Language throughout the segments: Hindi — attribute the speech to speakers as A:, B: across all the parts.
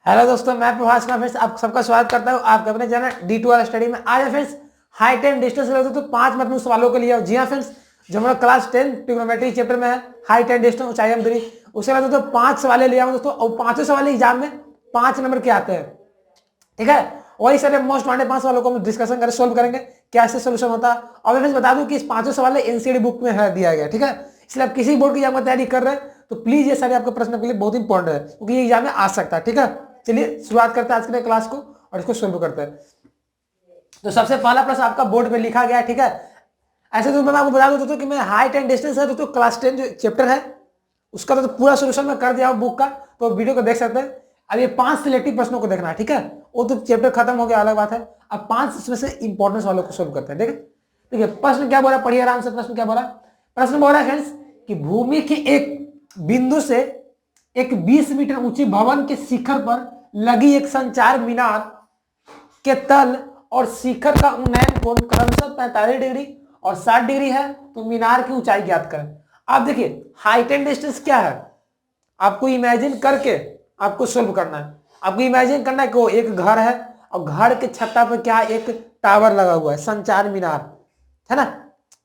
A: हेलो दोस्तों, मैं प्रभास कुमार फ्रेंड्स आप सबका स्वागत करता हूं आपके अपने चैनल D2R स्टडी में। आज है friends high time distance related तो 5 महत्वपूर्ण सवालों के लिए। जी हाँ फ्रेंड्स, जो हमारा क्लास 10 ट्रिग्नोमेट्री चैप्टर में है हाई टाइम डिस्टेंस ऊंचाई हम दूरी, उसके बाद दोस्तों 5 सवाल लिया हूं दोस्तों, और 5 सवाल एग्जाम में 5 नंबर के आते हैं। ठीक है, वही सारे मोस्ट वांटेड 5 सवालों को हम डिस्कशन करें, सोल्व करेंगे कैसे सोल्यूशन होता है। और मैं बता दूं कि इस 5 सवाल एनसीईआरटी बुक में है दिया गया। ठीक है, इसलिए आप किसी बोर्ड की एग्जाम की तैयारी कर रहे हैं तो प्लीज ये सारे आपके प्रश्न के लिए बहुत इंपॉर्टेंट है, क्योंकि ये एग्जाम में आ सकता है। ठीक है, चलिए शुरुआत करते हैं आज के क्लास को और इसको सोल्व करते हैं। तो सबसे पहला प्रश्न आपका बोर्ड पे लिखा गया है। ठीक है, ऐसे तो मैं आपको बता दूं कि मैं हाइट एंड डिस्टेंस है तो क्लास 10 जो चैप्टर है उसका तो पूरा सोल्यूशन मैं कर दिया हूं बुक का, तो वीडियो को देख सकते हैं। अब ये 5 सिलेक्टिव प्रश्नों को देखना है। ठीक है, वो तो चैप्टर खत्म हो गया, अलग बात है। अब 5 इसमें से इंपॉर्टेंट वालों को सोल्व करते हैं। ठीक है, प्रश्न क्या बोला, पढ़िए आराम से। प्रश्न क्या बोला, प्रश्न बोला फ्रेंड्स कि भूमि के एक बिंदु से एक 20 मीटर ऊंचे भवन के शिखर पर लगी एक संचार मीनार के तल और शिखर का उन्नयन कोण क्रमशः 45 डिग्री और 60 डिग्री है, तो मीनार की ऊंचाई ज्ञात करें। आप देखिए हाइट एंड डिस्टेंस क्या है, आपको इमेजिन करके आपको सोल्व करना है। आपको इमेजिन करना है कि वो एक घर है और घर के छत्ता पर क्या एक टावर लगा हुआ है, संचार मीनार है ना,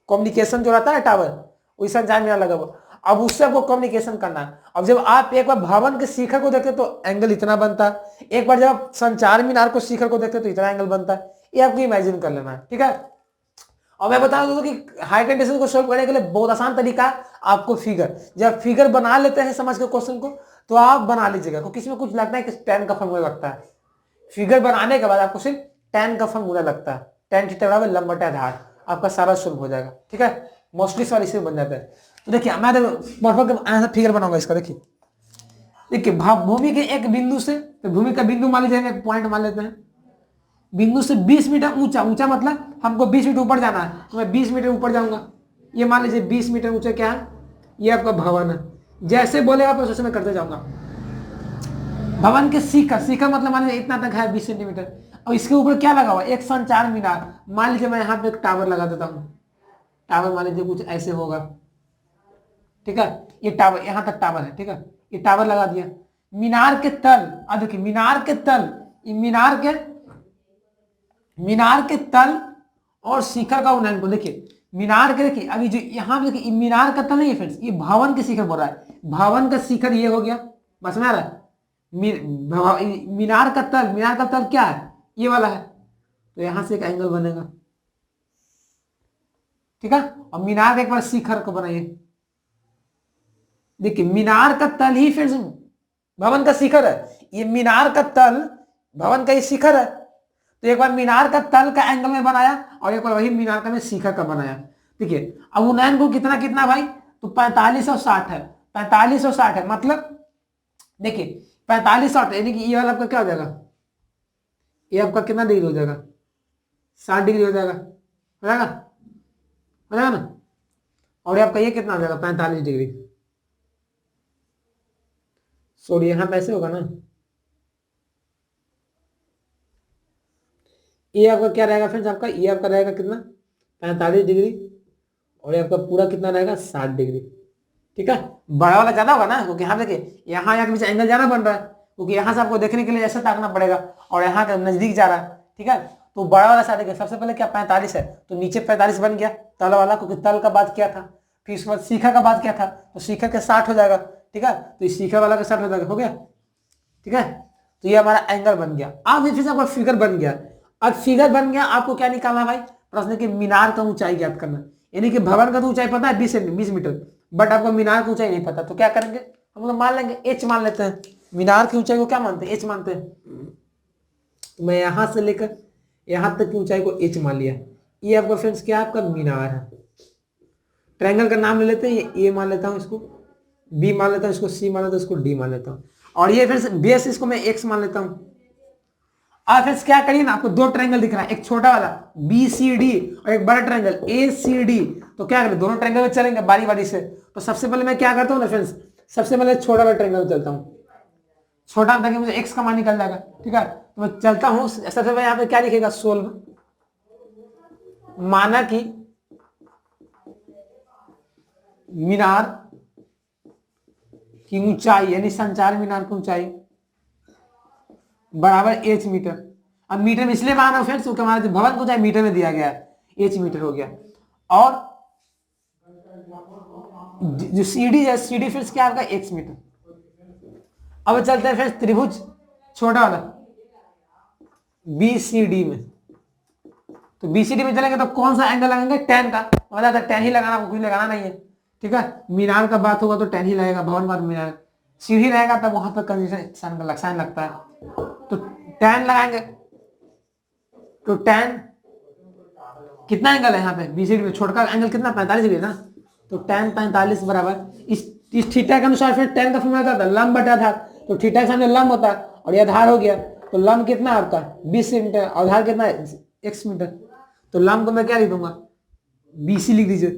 A: कम्युनिकेशन जो रहता है टावर, वही संचार मीनार लगा हुआ। अब उससे आपको कम्युनिकेशन करना है। अब जब आप एक बार भवन के शिखर को देखते तो एंगल इतना बनता है, एक बार जब आप संचार मीनार को शिखर को देखते तो इतना एंगल बनता है। ये आपको इमेजिन कर लेना है। ठीक है, और मैं बता दूं कि हाइट एंड डिस्टेंस को सोल्व करने के लिए बहुत आसान तरीका है। आपको फिगर, जब फिगर बना लेते हैं समझ के क्वेश्चन को, तो आप बना लीजिएगा, क्योंकि इसमें कुछ लगता है कि tan का फॉर्मूला लगता है। फिगर बनाने के बाद आपको सिर्फ tan का फॉर्मूला लगता है, tan थीटा बराबर लंब बटा आधार, आपका सारा सोल्व हो जाएगा। ठीक है, मोस्टली सवाल इसी में बन जाता है। तो देखिए मैं परफेक्ट फिगर बनाऊंगा इसका। देखिए भूमि के एक बिंदु से, तो भूमि का बिंदु मान लीजिए, पॉइंट मान लेते हैं, बिंदु से 20 मीटर ऊंचा, ऊंचा मतलब हमको 20 मीटर ऊपर जाना है, तो मैं 20 मीटर ऊपर जाऊंगा। ये मान लीजिए 20 मीटर ऊंचा क्या है, ये आपका भवन है। जैसे बोलेगा आप वैसे मैं करते जाऊंगा। भवन के शिखर, शिखर मतलब मान लीजिए इतना तक है 20 सेंटीमीटर, और इसके ऊपर क्या लगा हुआ, एक संचार मीनार। मान लीजिए मैं यहाँ पे एक टावर लगा देता हूँ, टावर मान लीजिए कुछ ऐसे होगा। ठीक है, ये टावर, यहाँ तक टावर है। ठीक है, ये टावर लगा दिया। मीनार के तल, अब देखिए मीनार के तल, मीनार के तल और शिखर का उन्नयन को देखिए। मीनार के देखिए अभी जो यहाँ पे देखिए मीनार का तल नहीं है फ्रेंड्स, ये भवन के शिखर बोल रहा है। भवन का शिखर ये हो गया, बस में आ रहा है। मीनार का तल, मीनार का तल क्या है, ये वाला है, तो यहां से एक एंगल बनेगा। ठीक है, और मीनार के एक बार शिखर को बनाइए। देखिए मीनार का तल ही फ्रेंड्स भवन का शिखर है, ये मीनार का तल भवन का ही शिखर है। तो एक बार मीनार का तल का एंगल में बनाया और एक बार वही मीनार का मैं शिखर का बनाया। देखिए अब उन्नयन को कितना कितना भाई, तो 45 और 60 है, 45 और 60 है, मतलब देखिए 45 60 यानी कि ये वाला आपका क्या हो जाएगा, ये आपका कितना डिग्री हो जाएगा, 60 डिग्री हो जाएगा, हो जाएगा, हो जाएगा ना। और आपका ये कितना हो जाएगा, 45 डिग्री। सॉरी यहाँ पे ऐसे होगा ना, ये आपका क्या रहेगा फ्रेंड्स, आपका ये आपका रहेगा कितना, 45 डिग्री, और ये आपका पूरा कितना रहेगा, 60 डिग्री। ठीक है, बड़ा वाला ज्यादा होगा ना, क्योंकि यहाँ देखिए यहाँ के बीच एंगल ज्यादा बन रहा है, क्योंकि यहाँ से आपको देखने के लिए ऐसा ताकना पड़ेगा और यहाँ का नजदीक जा रहा है। ठीक है, तो बड़ा वाला साथ देखिए, सबसे पहले क्या 45 है, तो नीचे 45 बन गया तल वाला, क्योंकि तल का बात क्या था, फिर उसके बाद शिखर का बात क्या था, तो शिखर के 60 हो जाएगा। ठीक है, तो इस शिखर वाला का 60 हो जाएगा, हो गया। ठीक है, तो ये हमारा एंगल बन गया। अब फिर से आपका फिगर बन गया। अब फिगर बन गया, आपको क्या निकालना भाई, प्रश्न की मीनार का ऊंचाई ज्ञात करना। यानी कि भवन का तो ऊंचाई पता है 20 मीटर, बट आपको मीनार की ऊंचाई नहीं पता, तो क्या करेंगे हम लोग, मान लेंगे एच मान लेते हैं। मीनार की ऊंचाई को क्या मानते हैं, एच मानते हैं। तो मैं यहां से लेकर यहां तक की ऊंचाई को एच मान लिया। ये आपका फ्रेंड्स क्या है, आपका मीनार है। ट्रायंगल का नाम ले लेते हैं, ये ए मान लेता हूं, इसको बी मान लेता हूं, इसको सी मान लेता हूं, इसको डी मान लेता हूं, और ये फ्रेंड्स बेस इसको मैं एक्स मान लेता हूं। अब फ्रेंड्स क्या करिए ना, आपको दो ट्रायंगल दिख रहा है, एक छोटा वाला बी सी डी और एक बड़ा ट्रायंगल ए सी डी। तो क्या करें, दोनों ट्रायंगल में चलेंगे बारी बारी से। तो सबसे पहले मैं क्या करता हूँ ना फ्रेंड्स, सबसे पहले छोटा वाला ट्रायंगल में चलता हूँ, छोटा ताकि मुझे एक्स का मान निकल जाएगा। ठीक है, तो मैं चलता हूँ, सबसे पहले यहाँ पे क्या लिखेगा, सोल्व, माना कि मीनार की ऊंचाई यानी संचार मीनार की ऊंचाई बराबर एच मीटर। अब मीटर में इसलिए माना फ्रेंड्स क्योंकि हमारा जो भवन को चाहे मीटर में दिया गया है, एच मीटर हो गया। और जो सीडी है, सीडी फ्रेंड्स क्या होगा, एक्स मीटर। अब चलते हैं फ्रेंड्स त्रिभुज छोटा वाला बीसीडी में। तो बीसीडी में चलेंगे तो कौन सा एंगल लगाएंगे, टेन का, मतलब टेन ही लगाना, कुछ लगाना नहीं है, ठीक है। मीनार का बात होगा तो टेन ही लगेगा, भवन का मीनार, सीढ़ी रहेगा तब वहां पर कंडीशन साइन लगता है, तो टेन लगाएंगे। तो टेन कितना एंगल है यहाँ पे बीसीडी में, छोटा एंगल कितना, 45 डिग्री ना, तो टेन 45 बराबर इस थीटा के अनुसार फिर टेन का फॉर्मूला क्या होता है, लंब बटा आधार। तो थीटा के सामने लंब होता है और ये आधार हो गया, तो लंब कितना है आपका 20 सेंटीमीटर, आधार कितना है x मीटर। तो लंब को मैं क्या लिख दूंगा, BC लिख दीजिए।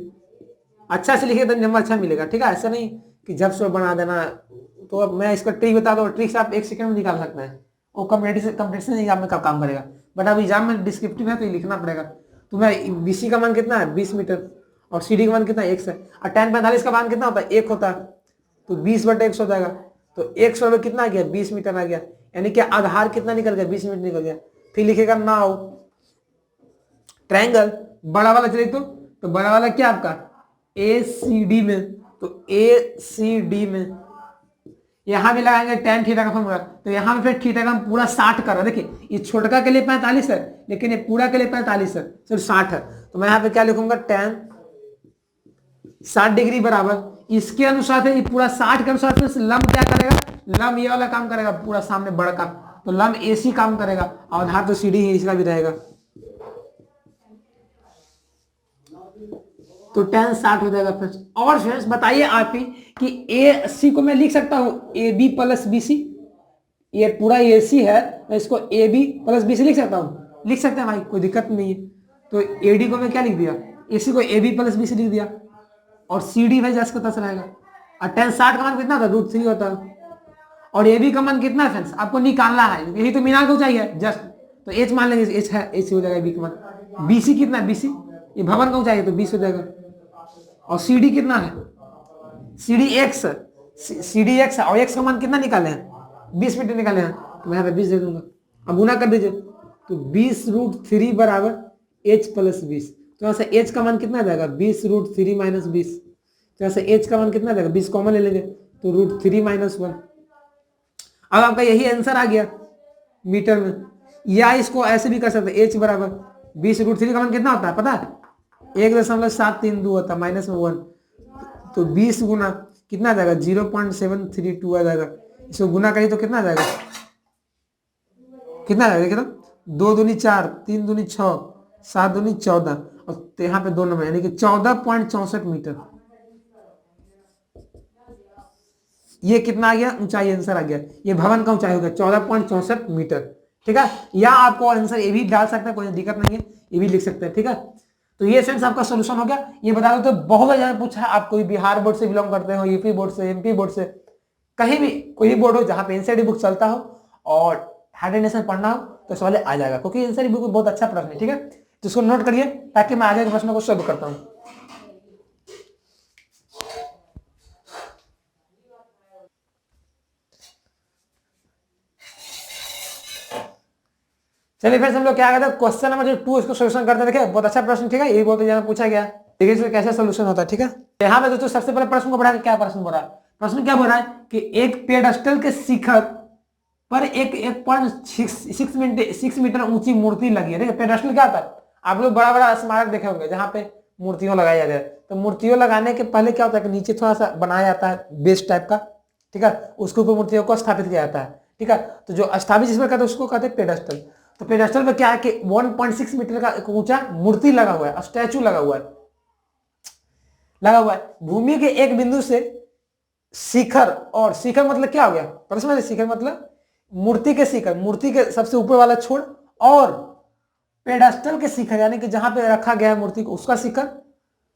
A: अच्छा से लिखिए तो नंबर अच्छा मिलेगा, ठीक है। ऐसा नहीं कि जब से बना देना। तो अब मैं इसका ट्रिक बता दूं, ट्रिक से आप 1 सेकंड में निकाल सकते हैं, वो कंपटीशन एग्जाम में कब काम करेगा, बट अब एग्जाम में डिस्क्रिप्टिव है तो ये लिखना पड़ेगा। तो मैं BC का मान कितना है 20 मीटर और CD का मान कितना है x है, और tan 45 का मान कितना होता है 1 होता है, तो 20/x हो जाएगा। तो x बराबर कितना आ गया 20 मीटर आ गया, यानी कि आधार कितना निकल गया 20 मीटर निकल गया। फिर लिखेगा नाउ ट्रायंगल बड़ा वाला चलिए, तो बड़ा वाला क्या आपका ACD में, तो ACD में यहां भी लगाएंगे tan थीटा का फॉर्मूला। तो यहां पे फिर थीटा का हम पूरा 60 कर रहे हैं, देखिए ये छोटका के लिए 45 है लेकिन ये पूरा के लिए 45 है, सिर्फ 60 है। तो मैं यहाँ पे क्या लिखूंगा, tan 60 डिग्री बराबर इसके अनुसार है, पूरा 60 के अनुसार से लंब क्या करेगा, लंब ये वाला काम करेगा पूरा सामने बड़ा काम, तो लंब AC काम करेगा और आधार तो CD ही इसका भी रहेगा। तो tan 60 हो जाएगा फ्रेंड्स। और फ्रेंड्स बताइए आप ही कि AC को मैं लिख सकता हूं AB प्लस BC, ये पूरा AC है, मैं इसको AB प्लस BC लिख सकता हूं, लिख सकते हैं भाई, कोई दिक्कत नहीं है। तो AD को मैं क्या लिख दिया, AC को AB प्लस BC लिख दिया, और CD भाई जैसे का तैसा रहेगा। और tan 60 का मान कितना था, √3 होता है, और AB का मान कितना है फ्रेंड्स आपको निकालना है, यही तो मीनार को चाहिए जस्ट, तो H मान लेंगे, H है, H हो जाएगा AB का मान। BC कितना है, BC ये भवन को चाहिए तो 20 हो जाएगा, और CD कितना है, CD x है, और x का मान कितना निकाले हैं 20 मीटर निकाले हैं, तो मैं यहाँ पे 20 दे दूंगा। अब गुना कर दीजिए, तो 20√3 बराबर h प्लस 20, तो यहाँ से h का मान कितना आ जाएगा 20√3 माइनस 20, तो यहाँ से h का मान कितना आ जाएगा 20 कॉमन ले लेंगे तो √3 माइनस 1। अब आपका यही आंसर आ गया मीटर में, या इसको ऐसे भी कर सकते हैं, h बराबर 20√3 का मान कितना होता है पता है 1.732 होता है माइनस में 1, तो 20 गुना कितना आ जाएगा 0.732 आ जाएगा। इसको गुना करिए तो कितना आ जाएगा, कितना आ जाएगा कितना, 2 दूनी 4, 3 दूनी 6, 7 दूनी 14, और यहाँ पे 2 नंबर यानी कि 14.64 मीटर। ये कितना आ गया ऊंचाई, आंसर आ गया, ये भवन का ऊंचाई हो गया 14.64 मीटर, ठीक है। या आपको आंसर ये भी डाल सकते हैं, कोई दिक्कत नहीं है, ये भी लिख सकते हैं, ठीक है। तो ये फ्रेंड्स आपका सोल्यूशन हो गया। ये बता दो तो बहुत ज्यादा पूछा है, आप कोई बिहार बोर्ड से बिलोंग करते हो, यूपी बोर्ड से, MP बोर्ड से, कहीं भी कोई भी बोर्ड हो जहां पे एनसीईआरटी बुक चलता हो और हाइड्रेशन पढ़ना हो तो सवाल आ जाएगा, क्योंकि एनसीईआरटी बुक बहुत अच्छा प्रश्न है, ठीक है। तो इसको नोट करिए ताकि मैं आगे के प्रश्नों को सॉल्व करता हूँ। चलिए फिर हम लोग क्या करते हैं, क्वेश्चन नंबर 2 इसको सोल्यूशन करते हैं। देखिए बहुत अच्छा प्रश्न, ठीक है, ये बहुत ज्यादा पूछा गया, देखिए इसका कैसे सोल्यूशन होता है, ठीक है। यहाँ पे दोस्तों सबसे पहले प्रश्न को पढ़ा, क्या प्रश्न बोल रहा है, प्रश्न क्या बोल रहा है कि एक पेडस्टल के शिखर पर एक 1.6 मीटर ऊंची मूर्ति लगी है। देखिए पेडस्टल क्या होता है, आप लोग बड़ा बड़ा स्मारक देखे होंगे जहाँ पे मूर्तियों लगाई जाती है, तो मूर्तियों लगाने के पहले क्या होता है कि नीचे थोड़ा सा बनाया जाता है बेस टाइप का, ठीक है, उसके ऊपर मूर्तियों को स्थापित किया जाता है, ठीक है। तो जो स्थापित जिसमें कहते हैं उसको कहते हैं पेडस्टल। तो पेडस्टल पे क्या है कि 1.6 मीटर का एक ऊंचा मूर्ति लगा हुआ है, स्टैचू लगा हुआ है भूमि के एक बिंदु से शिखर, और शिखर मतलब क्या हो गया प्रश्न, शिखर मतलब मूर्ति के शिखर, मूर्ति के सबसे ऊपर वाला छोड़, और पेडस्टल के शिखर यानी कि जहां पे रखा गया है मूर्ति को उसका शिखर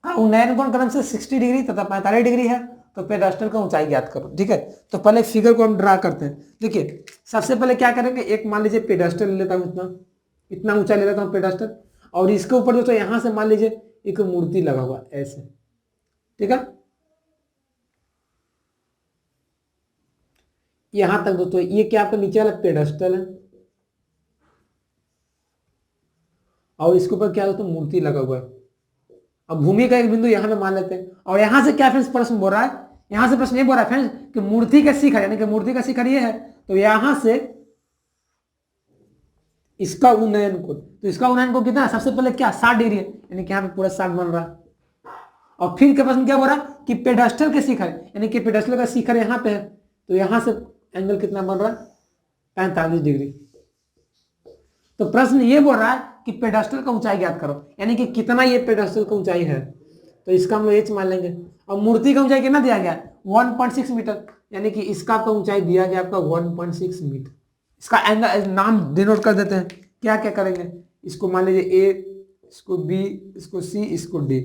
A: हाँ उन्नयन कोण क्रम से 60 डिग्री तथा 45 डिग्री है। तो पेडस्टल का ऊंचाई ज्ञात करो, ठीक है। तो पहले फिगर को हम ड्रा करते हैं। देखिए सबसे पहले क्या करेंगे, एक मान लीजिए पेडस्टल ले लेता हूं, इतना ऊंचा ले लेता हूं पेडस्टल, और इसके ऊपर दोस्तों यहां से मान लीजिए एक मूर्ति लगा हुआ ऐसे, ठीक है। यहां तक दोस्तों ये क्या आपका नीचे वाला पेडस्टल है, और इसके ऊपर क्या है तो मूर्ति लगा हुआ है। अब भूमि का एक बिंदु यहाँ पे मान लेते हैं, और यहाँ से क्या फ्रेंड्स प्रश्न बोल रहा है, यहाँ से प्रश्न ये बोल रहा है फ्रेंड्स कि मूर्ति का शिखर, यानी कि मूर्ति का शिखर ये है, तो यहाँ से इसका उन्नयन कोण, तो इसका उन्नयन कोण कितना है, सबसे पहले क्या 60 डिग्री है, यानी कि यहाँ पे पूरा 60 बन रहा है। और फिर के प्रश्न क्या बोल रहा है कि पेडस्टल के शिखर, यानी कि पेडस्टल का शिखर यहाँ पे है, तो यहाँ से एंगल कितना बन रहा है 45 डिग्री। तो प्रश्न ये बोल रहा है कि पेडस्टल का ऊंचाई ज्ञात करो, यानी कि कितना ये पेडस्टल का ऊंचाई है, तो इसका हम लोग एच मान लेंगे। और मूर्ति का ऊंचाई कितना दिया गया 1.6 मीटर, यानी कि इसका आपका ऊंचाई दिया गया आपका 1.6 मीटर। इसका एंगल नाम डिनोट कर देते हैं, क्या क्या करेंगे, इसको मान लीजिए ए, इसको बी, इसको सी, इसको डी।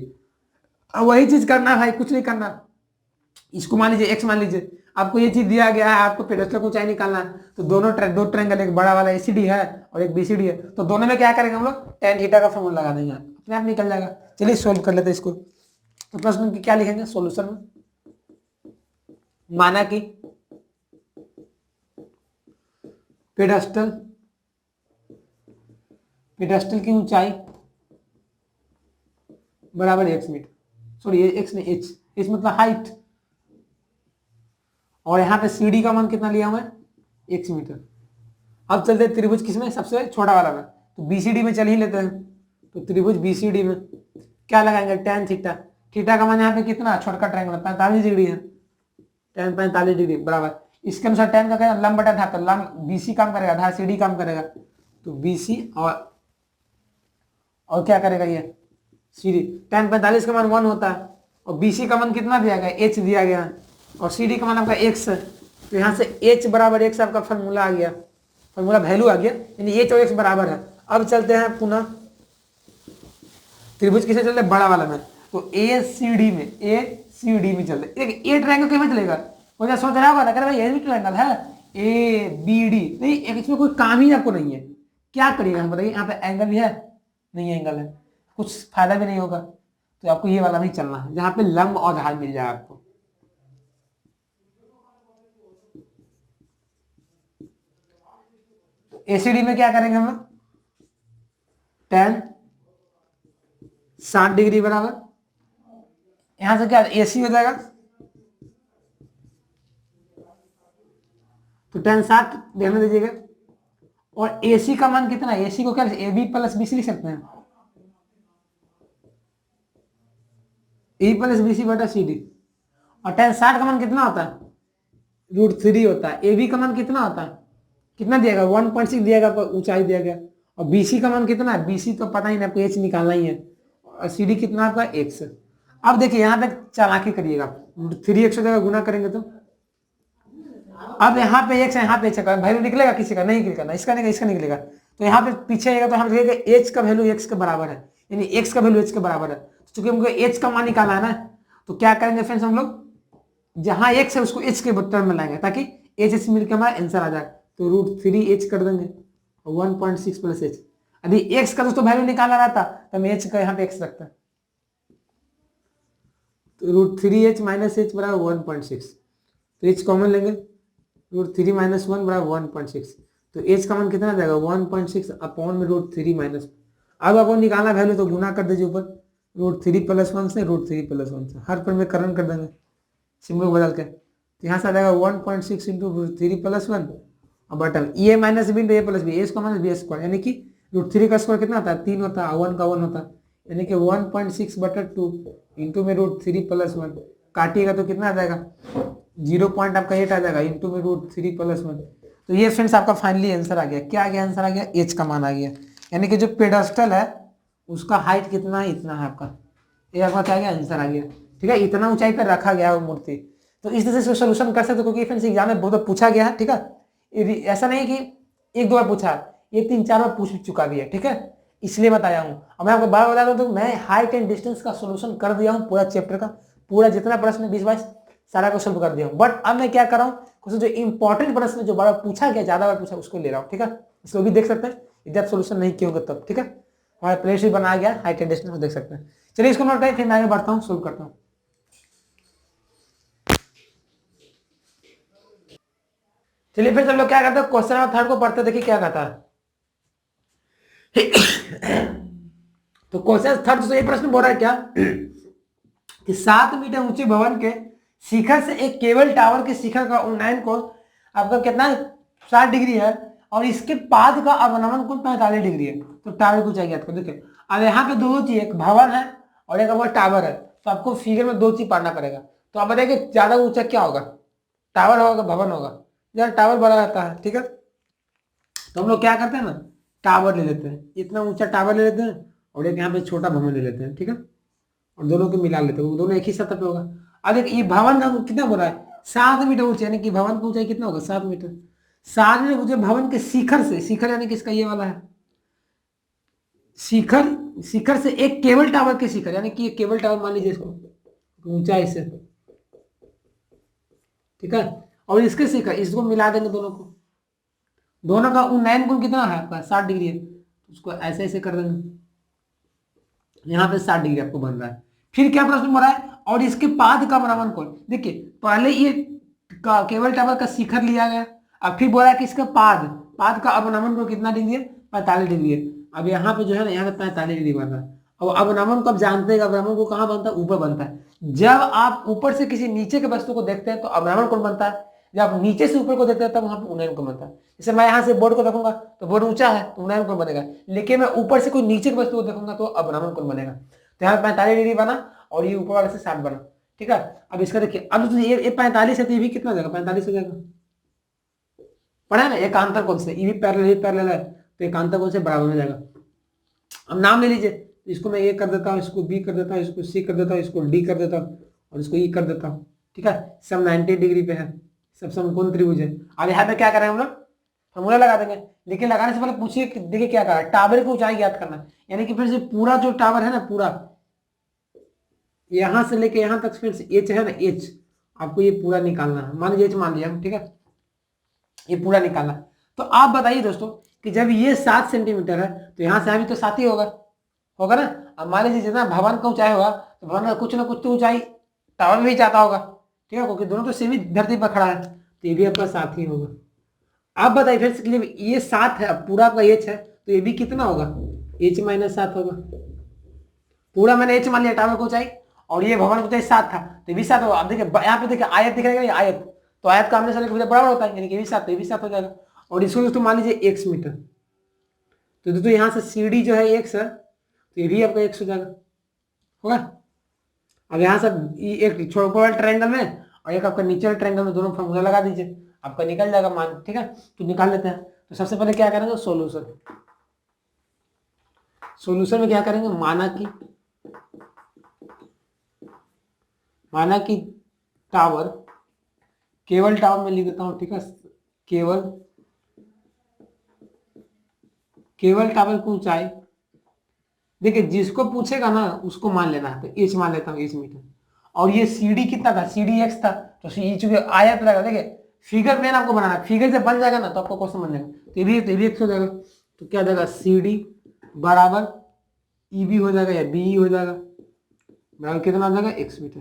A: अब वही चीज करना है भाई, कुछ नहीं करना। इसको मान लीजिए एक्स मान लीजिए, आपको ये चीज दिया गया है, आपको पेडस्टल को ऊंचाई निकालना है, तो दो ट्रायंगल, एक बड़ा वाला एसीडी है और एक बीसीडी है, तो दोनों में क्या करेंगे हम लोग tan थीटा का फॉर्मूला लगा देंगे, अपने आप निकल जाएगा। चलिए सोल्व कर लेते हैं इसको। तो प्रश्न की क्या लिखेंगे सॉल्यूशन में, माना कि पेडस्टल की ऊंचाई बराबर x मीटर, सॉरी एक्स नहीं एच, एच मतलब हाइट, और यहाँ पे सीडी का मान कितना लिया हुआ है x मीटर। अब चलते त्रिभुज किसमें, सबसे छोटा वाला में, तो बीसीडी में चल ही लेते हैं। तो त्रिभुज बीसीडी में क्या लगाएंगे tan थीटा, थीटा का मान यहाँ पे कितना छोटा ट्रायंगल 45 डिग्री है, tan 45 डिग्री बराबर, इसके अनुसार tan का क्या लंब बटा आधार, तो लंब बीसी काम करेगा, आधार सीडी काम करेगा, तो बीसी और क्या करेगा ये सीडी। tan 45 का मान 1 होता है, और बीसी का मान कितना दिया गया h दिया गया, और सीडी का मान आपका x है, तो यहाँ से h बराबर x आपका फॉर्मूला आ गया, फॉर्मूला वैल्यू आ गया, यानी h और x बराबर है। अब चलते हैं पुनः त्रिभुज किसे चलते हैं बड़ा वाला में, तो ए सी डी में चलते हैं। ए ट्रायंगल किसमें चलेगा, वो क्या सोच रहा होगा ना, कह भाई ये भी ट्रायंगल है ए बी डी, नहीं इसमें कोई काम ही आपको नहीं है, क्या करिएगा हम बताइए, यहाँ पे एंगल भी है नहीं, एंगल है, कुछ फायदा भी नहीं होगा, तो आपको ये वाला भी चलना है जहां पे लंब और आधार मिल जाए आपको। एसीडी में क्या करेंगे हम लोग, tan 60 डिग्री बराबर, यहां से क्या एसी हो जाएगा, तो tan 60 देखने दीजिएगा, और एसी का मान कितना है, एसी को क्या ए बी प्लस बीसी लिख सकते हैं, ए प्लस बीसी बटा सी डी, और tan 60 का मान कितना होता है √3 होता है, ए बी का मान कितना होता है, कितना दिया गया 1.6 दिया गया, ऊंचाई दिया गया, और बीसी का मान कितना है, बीसी तो पता ही नहीं आपको एच निकालना ही है, और सी डी कितना आपका एक्स। अब देखिए यहाँ पे चालाकी करिएगा, 3x जगह गुना करेंगे तो अब यहाँ पे एक्स है, यहाँ पे एक्स वैल्यू निकलेगा, किसी का नहीं निकलेगा, इसका नहीं इसका निकलेगा, तो यहाँ पे पीछे आएगा, तो हम लिखेंगे एच का वैल्यू एक्स के बराबर है, यानी एक्स का वैल्यू एच के बराबर है। चूंकि हमको एच का मान निकालना है ना, तो क्या करेंगे फ्रेंड्स हम लोग, जहां एक्स है उसको एच के टर्म में लाएंगे, ताकि एच एच मिलकर हमारा आंसर आ जाए, तो √3h कर देंगे 1.6 प्लस एच। यदि एक्स का दोस्तों वैल्यू निकालना रहता तो हम एच का यहाँ पे एक्स रखता, तो √3h माइनस एच बराबर 1.6, तो एच कॉमन लेंगे, √3 माइनस 1 बराबर 1.6, तो एच का मान कितना जाएगा 1.6 अपॉन में √3 माइनस, अब आपको निकालना वैल्यू तो गुना कर दीजिए ऊपर, √3 प्लस 1 से √3 प्लस 1 से, हर पर में करण कर देंगे सिंबल बदल के, तो यहाँ से आ जाएगा 1.6 इंटू √3 प्लस 1, और बटन ए माइनस बी इंटू ए प्लस बी, ए स्क्वायर माइनस बी स्क्वायर, यानी कि √3 का स्क्वायर कितना होता है 3 होता है, 1 का 1 होता है, यानी कि 1.6 बटा 2 इंटू में √3 प्लस 1, काटिएगा तो कितना आ जाएगा 0.8 आ जाएगा, इंटू में √3 प्लस 1। तो ये फ्रेंड्स आपका फाइनली आंसर आ गया, क्या आ गया आंसर आ गया, एच का मान आ गया, यानी कि जो पेडस्टल है उसका हाइट कितना है, इतना है आपका, ये आपका क्या गया आंसर आ गया, ठीक है, इतना ऊंचाई पर रखा गया वो मूर्ति। तो इस तरह से सोल्यूशन कर सकते हो, क्योंकि फ्रेंड्स एग्जाम में बहुत पूछा गया है, ठीक है, ऐसा नहीं कि एक दो बार पूछा, ये 3-4 बार पूछ चुका भी है, ठीक है, इसलिए बताया हूँ। और मैं आपको बार बता दूं तो मैं हाइट एंड डिस्टेंस का सोल्यूशन कर दिया हूँ, पूरा चैप्टर का, पूरा जितना प्रश्न 20-22 सारा को सोल्व कर दिया हूँ। बट अब मैं क्या कर रहा हूँ, कुछ जो इंपॉर्टेंट प्रश्न जो बार पूछा गया, ज्यादा बार पूछा, उसको ले रहा हूँ, ठीक है, इसको भी देख सकते हैं यदि आप सोल्यूशन नहीं किए होंगे तब, ठीक है, हमारा प्लेलिस्ट भी बनाया गया हाइट एंड डिस्टेंस, देख सकते हैं। चलिए इसको नोट करें, फिर मैं आगे बढ़ता हूँ, सोल्व करता हूँ। चलिए फिर सब लोग क्या करते हैं, क्वेश्चन नंबर 3 को पढ़ते, देखिए क्या कहता है। तो क्वेश्चन थर्ड से ये प्रश्न बोल रहा है क्या कि 7 मीटर ऊंचे भवन के शिखर से एक केबल टावर के शिखर का उन्नयन कोण आपका कितना है 60 डिग्री है और इसके पाद का अवनमन कोण 45 डिग्री है। तो टावर को चाहिए आपको। देखिए अब यहाँ पे दो चीज, एक भवन है और एक आपका टावर है, तो आपको फिगर में दो चीज पढ़ना पड़ेगा। तो आप बताइए ज्यादा ऊंचा क्या होगा, टावर होगा भवन होगा? यार टावर बड़ा रहता है, ठीक है। तो हम लोग क्या करते हैं ना, टावर ले लेते हैं, इतना ऊंचा टावर ले लेते हैं और एक यहाँ पे छोटा भवन ले लेते हैं, ठीक है, और दोनों को मिला लेते हैं, दोनों एक ही सतह पे होगा। अब देखिए ये भवन का कितना बोला है 7 मीटर ऊंचा, यानी कि भवन की ऊंचाई कितना होगा 7 मीटर। 7 मीटर ऊंचे भवन के शिखर से, शिखर यानी कि इसका ये वाला है शिखर, शिखर से एक केबल टावर के शिखर, यानी कि ये केबल टावर मान लीजिए इसको ऊंचाई से, ठीक है, और इसके शिखर, इसको मिला देंगे दोनों को, दोनों का उन्नयन कोण कितना है आपका 60 डिग्री है, उसको ऐसे ऐसे कर देंगे, यहाँ पे 60 डिग्री आपको बन रहा है। फिर क्या प्रश्न हो रहा है, और इसके पाद का अवनमन कोण, देखिए पहले ये केबल टावर का शिखर लिया गया, अब फिर बोला कि इसका पाद का अवनमन कोण कितना डिग्री है 45 डिग्री है। अब यहाँ पे जो है ना, यहाँ पे 45 डिग्री बन रहा है। अब अवनमन को आप जानते हैं, अवनमन को कहाँ बनता है, ऊपर बनता है। जब आप ऊपर से किसी नीचे के वस्तु को देखते हैं तो अवनमन कोण बनता है, जब आप नीचे से ऊपर को देखते हैं तब वहां पर उन्नयन कोण बनता है। जैसे मैं यहाँ से बोर्ड को देखूंगा तो बोर्ड ऊंचा है तो उन्नयन कोण बनेगा, लेकिन मैं ऊपर से कोई नीचे की वस्तु को देखूंगा तो अवनमन कोण बनेगा। तो यहाँ 45 डिग्री बना और ये ऊपर वाले से 60 बना, ठीक है। अब इसका देखिए, अब तो ये 45 है तो ये भी कितना हो जाएगा 45 हो जाएगा, पढ़ा है ना, एकांतर कोण से, ये भी पैरेलल है तो एकांतर कोण से बराबर हो जाएगा। अब नाम ले लीजिए, इसको मैं ए कर देता हूँ, इसको बी कर देता हूँ, इसको सी कर देता हूँ, इसको डी कर देता हूँ और इसको ई कर देता हूँ, ठीक है। सब 90 डिग्री पे है, सब समकोण त्रिभुज है। अब यहाँ पे क्या करेंगे हम लोग, फॉर्मूला लगा देंगे, लेकिन लगाने से पहले पूछिए कि देखिए क्या करा, टावर की ऊंचाई ज्ञात करना, यानी कि फिर से पूरा जो टावर है ना, पूरा यहां से लेके यहां तक फिर से एच है ना, एच आपको ये पूरा निकालना है। मान लीजिए एच मान लिया हम, ठीक है, ये पूरा निकालना। तो आप बताइए दोस्तों कि जब ये 7 सेंटीमीटर है तो यहाँ से अभी तो 7 ही होगा ना। अब मान लीजिए जितना भवन का ऊंचाई होगा तो भवन का कुछ ना कुछ तो ऊंचाई टावर में भी जाता होगा, ठीक है, क्योंकि दोनों तो सेम ही धरती पर खड़ा है, तो ये भी आपका 7 ही होगा। आप बताइए फिर से, ये 7 है, पूरा आपका एच है तो ये भी कितना होगा, एच माइनस 7 होगा। पूरा मैंने एच मान लिया टावर को ऊंचाई, और ये भवन ऊंचाई 7 था तो ये भी 7 होगा। अब देखिए यहाँ पे देखिए आयत दिख रहा है, आयत, तो आयत का हमने सारे बराबर होता है, यानी कि ये भी 7 तो ये भी 7 हो जाएगा। और इसको दोस्तों मान लीजिए x मीटर, तो दोस्तों यहाँ से CD जो है x है तो ये भी आपका x हो जाएगा, होगा। अब यहाँ से एक छोटा वाला ट्रायंगल में और एक आपका नीचे वाला ट्रायंगल में दोनों फॉर्मूला लगा दीजिए, आपका निकल जाएगा मान, ठीक है। तो निकाल लेते हैं। तो सबसे पहले क्या करेंगे, सोल्यूशन में क्या करेंगे, माना कि टावर, केबल टावर में लिख देता हूं, ठीक है, केबल टावर की ऊंचाई, देखिए जिसको पूछेगा ना उसको मान लेना है, तो एच मान लेता हूँ, एच मीटर। और ये CD कितना था, CD x था, तो चूंकि आयत लगा, देखिए फिगर मेन आपको बनाना है, फिगर जब बन जाएगा ना तो आपको क्वेश्चन बन जाएगा। तो ये भी x हो जाएगा, तो क्या जाएगा CD बराबर EB हो जाएगा या BE हो जाएगा, बराबर कितना हो जाएगा x मीटर।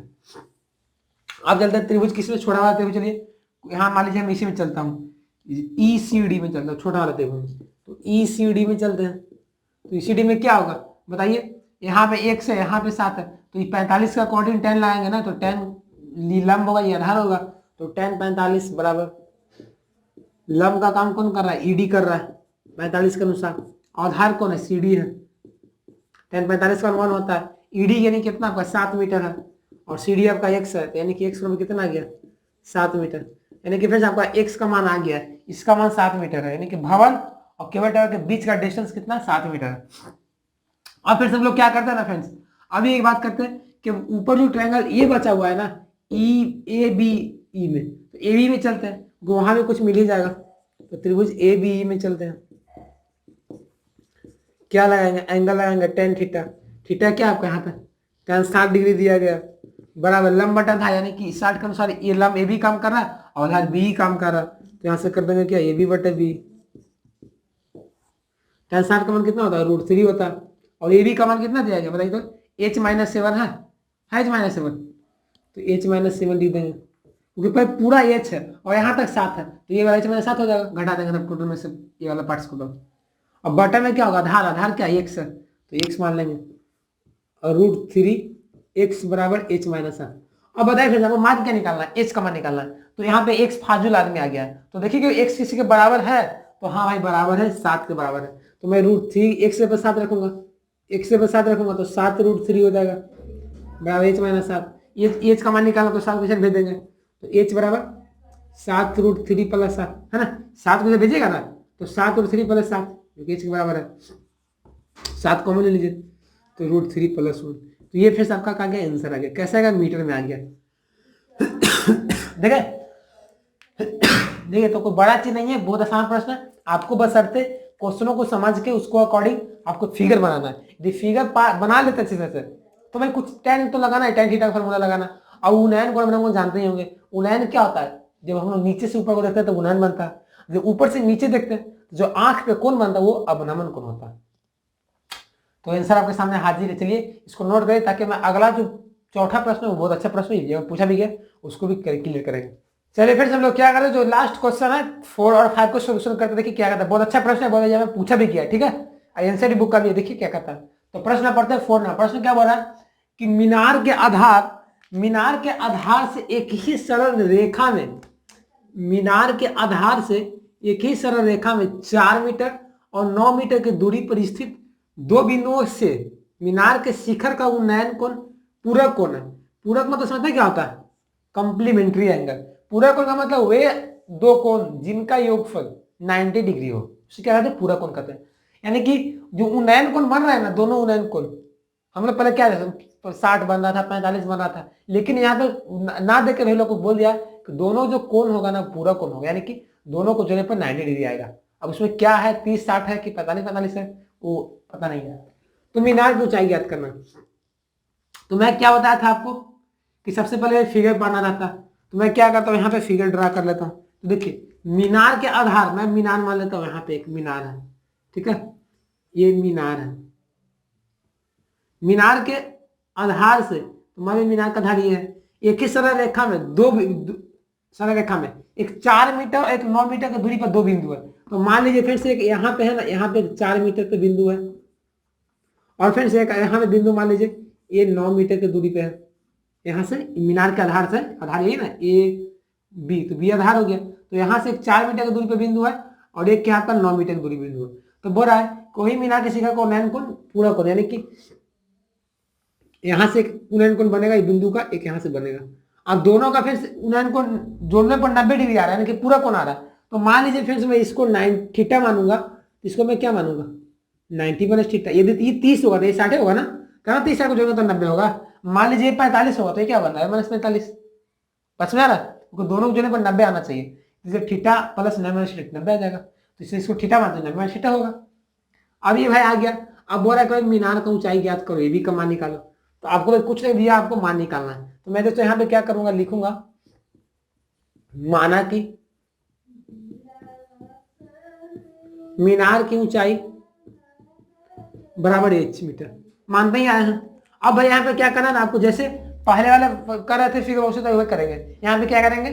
A: अब चलते हैं त्रिभुज, किसमें छोटा वाला त्रिभुज, चलिए यहाँ मान लीजिए हम इसी में चलता हूँ, ECD में चलता हूँ, छोटा वाला त्रिभुज, तो ECD में चलते हैं। तो ECD में क्या होगा बताइए, यहाँ पे x है, यहाँ पे 7 है, तो ये 45 का कोऑर्डिनेट 10 लगाएंगे ना, तो 10 लंब होगा, ये आधार होगा, तो 10 45 बराबर, लंब का काम कौन कर रहा है, ED कर रहा है 45 के अनुसार, आधार कौन है, CD है, 10 45 का अनुमान होता है, ED यानी कितना आपका 7 मीटर है, और CD आपका x है, तो यानी कि x का कितना आ गया 7 मीटर, यानी कि फिर आपका x का मान आ गया, इसका मान 7 मीटर है, यानी कि भवन और केबल टावर के बीच का डिस्टेंस कितना 7 मीटर है। अब फिर सब लोग क्या करते हैं ना फ्रेंड्स, अभी एक बात करते हैं कि ऊपर जो ट्रायंगल ये बचा हुआ है ना, EABE में, तो AB में चलते हैं, वहां भी कुछ मिल ही जाएगा, तो त्रिभुज ABE में चलते हैं। क्या लगाएंगे, एंगल लगाएंगे tan थीटा, थीटा क्या आपका यहाँ पे tan 60 डिग्री दिया गया, बराबर लंब बटा था, यानी कि 60 के अनुसार ये लंब AB काम कर रहा है और आधार BE काम कर रहा है, तो यहाँ से कर देंगे क्या, AB बटे BE। tan 60 का मान कितना होता है, √3 होता है, और AB का मान कितना दिया गया बताइए, तो h माइनस 7 है, h माइनस 7, तो h माइनस 7 लिख देंगे, क्योंकि भाई पूरा h है और यहाँ तक 7 है, तो ये वाला h माइनस 7 हो जाएगा, घटा देंगे तब टोटल में से ये वाला पार्ट्स को। अब बटा में क्या होगा, आधार क्या x है, तो x मान लेंगे, और √3x बराबर h माइनस 7। अब बताइए फिर आपको मान क्या निकालना है, h का मान निकालना है। तो यहाँ पे x फाजुल आदमी आ गया है, तो देखिए कि x किसी के बराबर है, तो हाँ भाई बराबर है, 7 के बराबर है। तो मैं √3 x से 7 रखूंगा, x से 7 रखूंगा तो 7√3 हो जाएगा बराबर h माइनस 7। ये h का मान निकालना तो 7 क्वेश्चन भेज देंगे, तो h बराबर 7√3 प्लस 7 है ना, 7 क्वेश्चन भेजिएगा ना, तो 7√3 प्लस 7 जो कि h के बराबर है, 7 कॉमन ले लीजिए, तो √3 प्लस 1। तो ये फिर आपका क्या गया आंसर आ गया, कैसा आएगा, मीटर में आ गया। देखिए देखिए, तो कोई बड़ा चीज नहीं है, बहुत आसान प्रश्न है। आपको बस शर्ते क्वेश्चनों को समझ के उसको अकॉर्डिंग आपको फिगर बनाना है। यदि फिगर बना लेते अच्छे से तो भाई कुछ tan तो लगाना है, tan थीटा का फॉर्मूला लगाना। और उनैन को हम लोग जानते ही होंगे, उनैन क्या होता है, जब हम लोग नीचे से ऊपर को देखते हैं तो उनैन बनता है, जब ऊपर से नीचे देखते हैं तो जो आंख पे कोण बनता है वो अवनमन कोण होता है। तो आंसर आपके सामने हाजिर है। चलिए इसको नोट करें ताकि मैं अगला जो चौथा प्रश्न है वो बहुत अच्छा प्रश्न है, पूछा भी गया, उसको भी क्लियर करेंगे। चलिए फिर हम लोग क्या करें, जो लास्ट क्वेश्चन है 4 और 5 को सोल्यूशन करते देखिए क्या कहता है। बहुत अच्छा प्रश्न है, बहुत मैं पूछा भी किया, ठीक है, एनसीईआरटी बुक का भी देखिए क्या कहता है। तो प्रश्न पढ़ते हैं 4 ना। प्रश्न क्या बोल रहा है कि मीनार के आधार से एक ही सरल रेखा में, मीनार के आधार से एक ही सरल रेखा में 4 मीटर और 9 मीटर की दूरी पर स्थित दो बिंदुओं से मीनार के शिखर का उन्नयन कोण पूरक कोण है। पूरक मतलब समझते क्या होता है, कंप्लीमेंट्री एंगल। पूरक कोण का मतलब वे दो कोण जिनका योगफल 90 डिग्री हो, उसे क्या कहते हैं, पूरक कोण कहते हैं। यानी कि जो उन्नयन कोण बन रहा है ना, दोनों उन्नयन कोण, हम लोग पहले क्या 60 बन रहा था, 45 बन रहा था, लेकिन यहाँ पे ना देख के लोग को बोल दिया कि दोनों जो कोण होगा ना पूरक कोण होगा, यानी कि दोनों को जोड़ने पर 90 डिग्री आएगा। अब उसमें क्या है, 30-60 है कि 45-45 है, वो पता नहीं है। तो मीनार की ऊंचाई ज्ञात करना। तो मैं क्या बताया था आपको कि सबसे पहले फिगर बनाना रहता, तो मैं क्या करता हूँ, यहाँ पे फिगर ड्रा कर लेता हूँ। तो देखिए मीनार के आधार, मैं मीनार मान लेता हूँ, यहाँ पे एक मीनार है, ठीक है, ये मीनार है। मीनार के आधार से, तो मान लीजिए मीनार का आधार ये है, एक ही सरल रेखा में सरल रेखा में एक 4 मीटर और एक 9 मीटर की दूरी पर दो बिंदु है। तो मान लीजिए फिर से एक यहाँ पे है ना, यहाँ पे 4 मीटर पे बिंदु है, और फिर से एक यहाँ पे बिंदु मान लीजिए ये 9 मीटर की दूरी पे है। यहाँ से मीनार के आधार से, आधार यही ना ए बी, तो बी आधार हो गया। तो यहाँ से एक 4 मीटर की दूरी पे बिंदु है और एक यहाँ पर 9 मीटर की दूरी बिंदु है। तो बोल रहा है कोई मीनार के शिखर को उन्नयन कोण पूरक कोण, यानी कि यहाँ से एक उन्नयन कोण बनेगा, एक बिंदु का, एक यहाँ से बनेगा। अब दोनों का फिर उन्नयन कोण जोड़ने पर 90 डिग्री आ रहा है, यानी कि पूरा कोण आ रहा है। तो मान लीजिए फिर से मैं इसको 9 थीटा मानूंगा, इसको मैं क्या मानूंगा 90 माइनस थीटा। यदि ये 30 होगा तो ये 60 होगा ना, कहना 30 को जोड़ेंगे तो 90 होगा। मान लीजिए 45 होगा तो ये क्या बन रहा है -45, बस में आ रहा है, दोनों को जोड़ने पर 90 आना चाहिए। जैसे थीटा प्लस 90 आ जाएगा, तो इससे इसको थीटा मानते हैं, 90 थीटा होगा। अब ये भाई आ गया। अब बोल रहा है मीनार का ऊंचाई ज्ञात करो, ये भी का मान निकालो। तो आपको कुछ नहीं दिया, आपको मान निकालना है। तो मैं दोस्तों यहाँ पे क्या करूंगा, लिखूंगा माना कि मीनार की ऊंचाई बराबर h मीटर, मानते ही आए हैं। अब भाई यहाँ पे क्या करना है आपको, जैसे पहले वाले कर रहे थे फिगर उसी तरह करेंगे। यहाँ पे क्या करेंगे,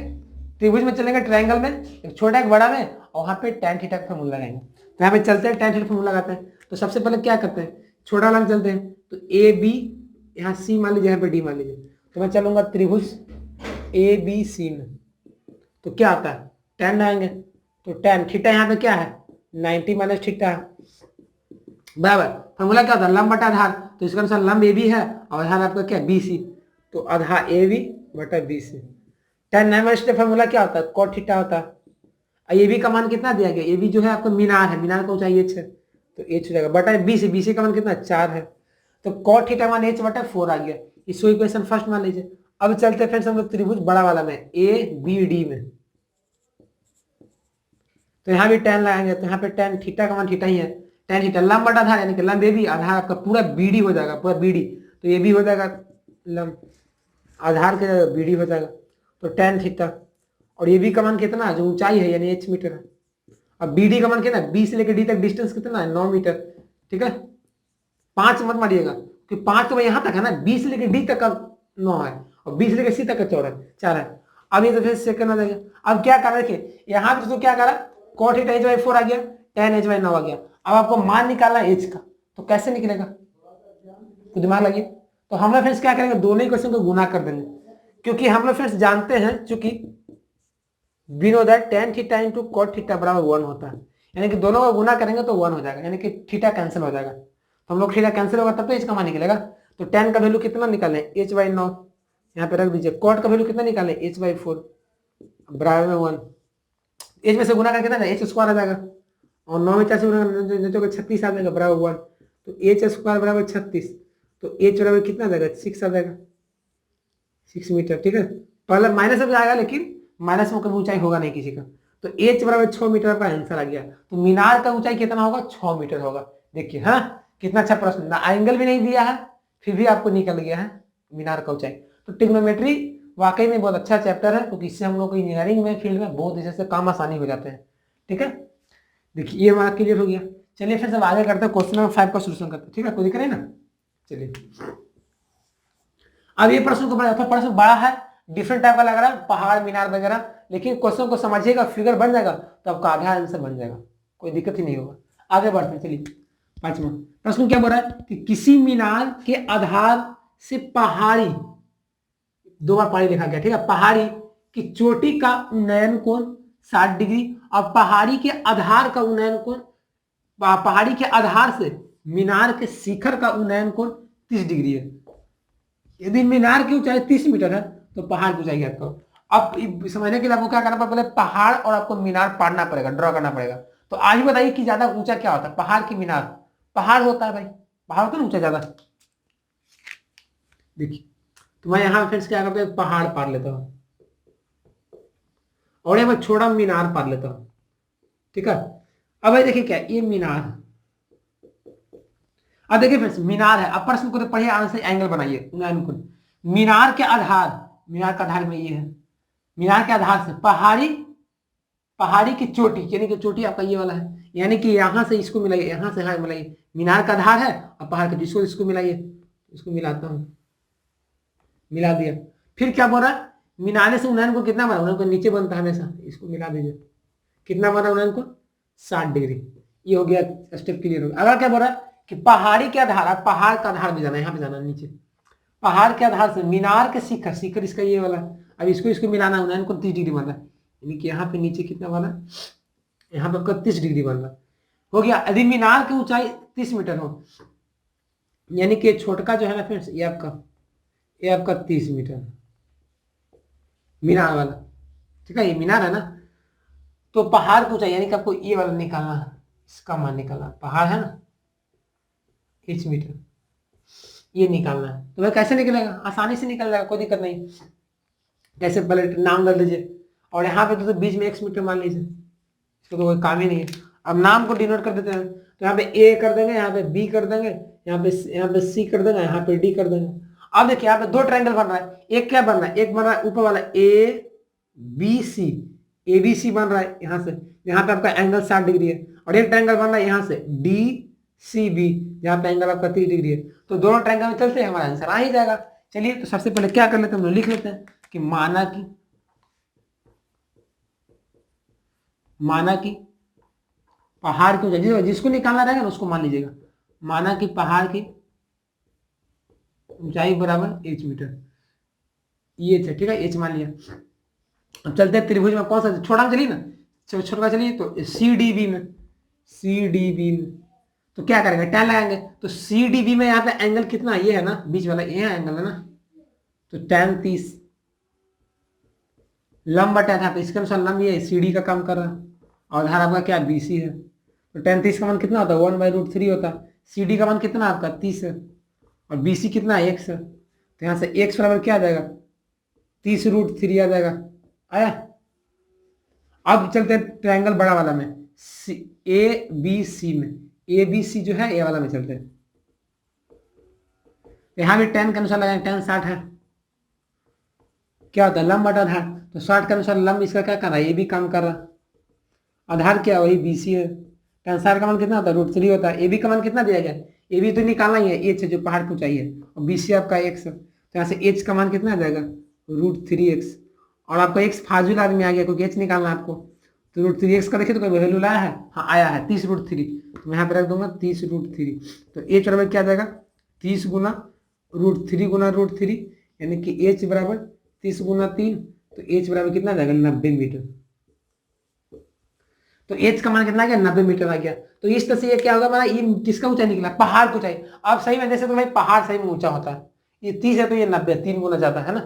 A: त्रिभुज में चलेंगे, ट्रायंगल में, एक छोटा एक बड़ा में, और वहाँ पे tan थीटा का फॉर्मूला लगाएंगे। तो यहाँ पे चलते हैं, tan थीटा फॉर्मूला लगाते हैं। तो सबसे पहले क्या करते हैं, छोटा वाला में चलते हैं, तो ए बी, यहाँ सी मान लीजिए, यहाँ पे डी मान लीजिए। तो मैं चलूंगा त्रिभुज ए बी सी में, तो क्या आता है tan आएंगे। तो tan थीटा यहाँ पे क्या है 90 माइनस थीटा बराबर, फॉर्मूला क्या होता है लंब बटा आधार। तो इसका अनुसार लंब ए बी है और आधार आपका क्या बी सी, तो आधार ए बी बटा B C. tan 90 minus theta formula क्या होता है cot थीटा होता है। ए बी का मान कितना दिया गया, ए बी जो है आपका मीनार है, मीनार का ऊंचाई h है, तो h हो जाएगा बटा बी सी का मान कितना 4 है। तो cot थीटा मान h बटा 4 आ गया। इसको इक्वेशन फर्स्ट मान लीजिए। अब चलते फ्रेंड्स हम लोग त्रिभुज बड़ा वाला में ए बी डी में, तो यहाँ भी tan लगाएंगे, तो यहाँ पे tan थीटा का मान थीटा ही है, tan थीटा लंब बटा आधार, यानी कि लंब ए बी, आधार आपका पूरा बीडी हो जाएगा, पूरा बीडी, तो ये भी हो जाएगा लंब आधार के बीडी हो जाएगा। तो tan थीटा, और ये भी का मान कितना है, जो ऊंचाई है यानी h मीटर है। अब बीडी का मान कितना है, बी से लेकर डी तक डिस्टेंस कितना है 9 मीटर, ठीक है। 5 मत मारिएगा कि 5 तो यहाँ तक है ना, बी से लेकर डी तक का 9 है और बी से लेकर सी तक का 4 है। अब ये तो फिर सेकंड आ जाएगा। अब क्या कर रहे थे यहाँ पे, तो क्या करा cot थीटा h बाई 4 आ गया, tan h बाई 9 आ गया। अब आपको मान निकालना है h का, तो कैसे निकलेगा, तो दिमाग लगिए। तो हम लोग फ्रेंड्स क्या करेंगे, दोनों इक्वेशन को गुना कर देंगे, क्योंकि हम लोग फ्रेंड्स जानते हैं चूंकि we know that tan theta into cot theta बराबर 1 होता है, यानी कि दोनों का गुना करेंगे तो 1 हो जाएगा, यानी कि थीटा कैंसिल हो जाएगा। तो हम लोग थीटा कैंसिल होगा तब तो एच का मान निकलेगा। तो tan का वैल्यू कितना निकालें, h/9, यहाँ पे रख दीजिए। cot का वैल्यू कितना निकालें, h/4 बराबर में 1। एच में से गुना करके ना एच स्क्वायर आ जाएगा, और 9 में 4 से गुना 36 आ जाएगा बराबर 1। तो एच स्क्वायर बराबर 36, तो एच बराबर कितना आ जाएगा, 6 आ जाएगा, 6 मीटर। ठीक है, पहले माइनस में जाएगा, लेकिन माइनस में कभी ऊंचाई होगा नहीं किसी का। तो एच बराबर 6 मीटर का आंसर आ गया। तो मीनार का ऊंचाई कितना होगा, 6 मीटर होगा। देखिए हाँ, कितना अच्छा प्रश्न, ना एंगल भी नहीं दिया है, फिर भी आपको निकल गया है मीनार का ऊंचाई। तो ट्रिग्नोमेट्री वाकई में बहुत अच्छा चैप्टर है, क्योंकि इससे हम लोग को इंजीनियरिंग में फील्ड में बहुत जैसे काम आसानी हो जाते हैं। ठीक है, देखिए ये हमारा क्लियर हो गया। चलिए फिर सब आगे करते हैं, क्वेश्चन नंबर 5 का सोल्यूशन करते हैं। ठीक है, कोई दिक्कत नहीं ना। चलिए अब ये प्रश्न को बड़ा, प्रश्न बड़ा है, डिफरेंट टाइप का लग रहा है, पहाड़ मीनार वगैरह, लेकिन क्वेश्चन को समझिएगा, फिगर बन जाएगा तो आपका आधा आंसर बन जाएगा, कोई दिक्कत ही नहीं होगा। आगे बढ़ते हैं। चलिए 5वां प्रश्न क्या बोल रहा है कि किसी मीनार के आधार से पहाड़ी, 2 बार पहाड़ी लिखा गया, ठीक है, पहाड़ी की चोटी का उन्नयन कोण 60 डिग्री और पहाड़ी के आधार का उन्नयन कोण, पहाड़ी के आधार से मीनार के शिखर का उन्नयन कोण 30 डिग्री है। यदि मीनार की ऊंचाई 30 मीटर है तो पहाड़ की ऊंचाई ज्ञात करो। अब समझने के लिए आपको क्या करना पड़ेगा, पहले पहाड़ और आपको मीनार पाड़ना पड़ेगा, ड्रॉ करना पड़ेगा। तो आज ही बताइए कि ज्यादा ऊंचा क्या होता है, पहाड़ की मीनार? पहाड़ होता है भाई, पहाड़ होता है ना ऊंचा ज्यादा। देखिए तो मैं यहाँ फ्रेंड्स क्या करता हूँ, पहाड़ पार लेता हूँ और यहाँ मैं छोटा मीनार पार लेता हूँ। ठीक है, अब भाई देखिए क्या ये मीनार, अब देखिए फ्रेंड्स मीनार है। अब प्रश्न को तो पढ़िए, आंसर एंगल बनाइए। मीनार के आधार, मीनार का आधार में ये है, मीनार के आधार से पहाड़ी, पहाड़ी की चोटी, यानी कि चोटी आपका ये वाला है, यानी कि यहां से इसको मिलाइए, यहां से यहां मिलाइए। मीनार का आधार है और पहाड़ के जिसको इसको मिलाइए, इसको मिलाता हूं, मिला दिया। फिर क्या बोल रहा है, मिलाने से उन्नयन को कितना बना, उन्नयन को नीचे बनता है हमेशा, इसको मिला दीजिए, कितना बना उन्नयन को 60 डिग्री। ये हो गया, स्टेप क्लियर हो गया। अगर क्या बोल रहा है कि पहाड़ी के आधार, पहाड़ का आधार भी जाना है, यहाँ पे जाना है नीचे, पहाड़ के आधार से मीनार के शिखर, शिखर इसका ये वाला, अब इसको इसको मिलाना है, उन्नयन को 30 डिग्री बन रहा है, यानी कि यहाँ पे नीचे कितना बना, यहाँ पे आपका 30 डिग्री बन रहा हो गया। यदि मीनार की ऊंचाई 30 मीटर हो, यानी कि छोटका जो है ना फ्रेंड्स, ये आपका 30 मीटर मीनार वाला। ठीक है, ये मीनार है ना, तो पहाड़ की ऊंचाई यानी कि आपको ये वाला निकालना है, इसका मान निकालना, पहाड़ है ना 30 मीटर, ये निकालना है। तो वह कैसे निकलेगा, आसानी से निकल जाएगा, कोई दिक्कत नहीं। कैसे, पहले नाम डाल दीजिए और यहाँ पे तो बीच में x मीटर मान लीजिए, इसको तो कोई काम ही नहीं है। अब नाम को डिनोट कर देते हैं, तो यहाँ पे a कर देंगे, यहाँ पे b कर देंगे, यहाँ पे c कर देंगे, यहाँ पे d कर देंगे। अब देखिए यहाँ पे 2 ट्रायंगल बन रहा है, एक क्या बन रहा है, एक बन रहा है ऊपर वाला ABC, ABC बन रहा है यहाँ से, यहाँ पे आपका एंगल 60 डिग्री है, और एक ट्रायंगल बन रहा है यहाँ से DCB, जहाँ पे एंगल आपका 30 डिग्री है। तो दोनों ट्रायंगल में चलते हैं, हमारा आंसर आ ही जाएगा। चलिए तो सबसे पहले क्या कर लेते हैं, हम लिख लेते हैं कि माना कि पहाड़ की ऊंचाई, जिसको निकालना रहेगा ना उसको मान लीजिएगा, माना कि पहाड़ की ऊंचाई बराबर h मीटर, ये है, ठीक है, h मान लिया। अब चलते हैं त्रिभुज में, कौन सा छोटा में चलिए ना, छोटा चलिए, तो CDB में तो क्या करेंगे, tan लगाएंगे। तो CDB में यहाँ पे एंगल कितना, ये है ना बीच वाला, ये एंगल है ना, तो tan 30 लंब बटा था, तो इसके अनुसार लंब ये CD का काम कर रहा है, और आधार आपका क्या BC है। तो tan 30 का मान कितना होता है, 1/√3 होता है। CD का मान कितना आपका 30 है, और BC कितना है, x है। तो यहाँ से x बराबर क्या आ जाएगा, 30√3 आ जाएगा, आया। अब चलते हैं ट्रायंगल बड़ा वाला में, ABC में, ABC जो है ये वाला में चलते हैं। यहाँ भी tan के अनुसार लगाएंगे, tan 60 है, क्या होता है लंब बटा आधार, तो 60 के अनुसार लंब इसका क्या कर रहा है, ये भी काम कर रहा है। आधार क्या वही BC है, tan 60 का मान कितना होता है, √3 होता है। AB का मान कितना दिया गया, AB तो निकालना ही है, h है जो पहाड़ की ऊंचाई है, और BC आपका x है। तो यहाँ से h का मान कितना आ जाएगा, √3x, और आपका x फाजुल आदमी आ गया क्योंकि h निकालना है आपको। तो √3x का देखिए तो कोई वैल्यू लाया है, हाँ आया है 30√3, तो मैं यहाँ पे रख दूंगा 30√3। तो h बराबर क्या आ जाएगा, 30 गुना √3 गुना √3 यानी कि h बराबर 30 गुना 3, तो h बराबर कितना आ जाएगा 90 मीटर। तो h का मान कितना आ गया 90 मीटर आ गया। तो इस तरह से ये क्या होगा हमारा, ये किसका ऊंचाई निकला, पहाड़ को ऊंचाई। आप सही में जैसे तो भाई पहाड़ सही में ऊंचा होता है, ये 30 है तो ये 90 3 गुना ज्यादा है ना।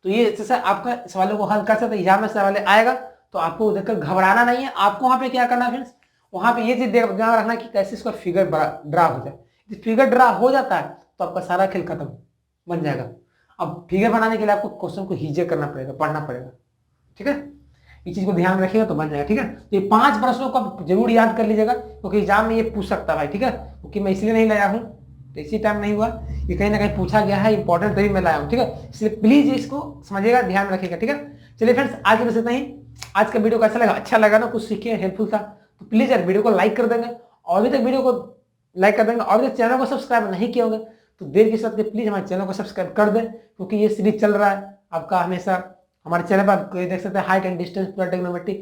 A: तो ये जैसा आपका सवालों को हल कर सकते, एग्जाम में सवाल आएगा तो आपको देखकर घबराना नहीं है। आपको वहां पे क्या करना है फ्रेंड्स, वहां पे ये चीज ध्यान रखना कि कैसे इसका फिगर ड्रा हो जाए। फिगर ड्रा हो जाता है तो आपका सारा खेल खत्म बन जाएगा। अब फिगर बनाने के लिए आपको क्वेश्चन को हीजे करना पड़ेगा, पढ़ना पड़ेगा, ठीक है। इस चीज को ध्यान रखिएगा तो बन जाएगा, ठीक है। तो ये 5 प्रश्नों को आप जरूर याद कर लीजिएगा, क्योंकि एग्जाम में ये पूछ सकता है भाई, ठीक है। क्योंकि मैं इसलिए नहीं लाया हूँ, तो इसी टाइम नहीं हुआ, ये कहीं ना कहीं पूछा गया है, इंपॉर्टेंट तभी मैं लाया हूँ, ठीक है। इसलिए प्लीज इसको समझिएगा, ध्यान रखिएगा, ठीक है। चलिए फ्रेंड्स, आज के बस इतना ही। आज का वीडियो कैसा लगा, अच्छा लगा ना, कुछ सीखे, हेल्पफुल था, तो प्लीज यार वीडियो को लाइक कर देंगे, और अभी तक वीडियो को लाइक कर देंगे, और अभी तक चैनल को सब्सक्राइब नहीं किए होंगे तो देर के साथ प्लीज हमारे चैनल को सब्सक्राइब कर दें, क्योंकि ये सीरीज चल रहा है आपका हमेशा। हमारे चैनल पर आप देख सकते हैं हाइट एंड डिस्टेंस पूरा ट्रिग्नोमेट्री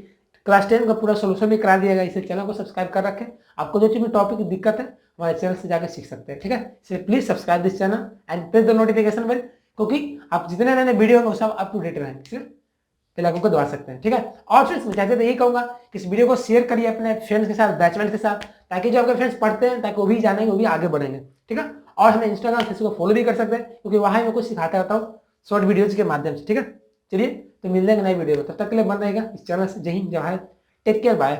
A: क्लास 10 का पूरा सोल्यूशन भी करा दिया गया। इसे चैनल को सब्सक्राइब कर रखें, आपको जो चीज में टॉपिक की दिक्कत है हमारे चैनल से जाकर सीख सकते हैं, ठीक है। इसलिए please subscribe this channel and press the notification bell, क्योंकि आप जितने नए वीडियो होंगे सब अप टू डेट रहें, ठीक है, पहले आपको दबा सकते हैं, ठीक है। और फ्रेंड्स मैं चाहते तो यही कहूंगा कि इस वीडियो को शेयर करिए अपने फ्रेंड्स के साथ, बैचमेट के साथ, ताकि जो आपके फ्रेंड्स पढ़ते हैं ताकि वो भी जानेंगे, वो भी आगे बढ़ेंगे, ठीक है। और हमें इंस्टाग्राम फेसबुक को फॉलो भी कर सकते हैं, क्योंकि वहां मैं कुछ सिखाता रहता हूँ शॉर्ट वीडियोज के माध्यम से, ठीक है। चलिए तो मिलते हैं नई वीडियो में, तब तक के लिए बन रहेगा इस चैनल से। जय हिंद, जय भारत, टेक केयर, बाय।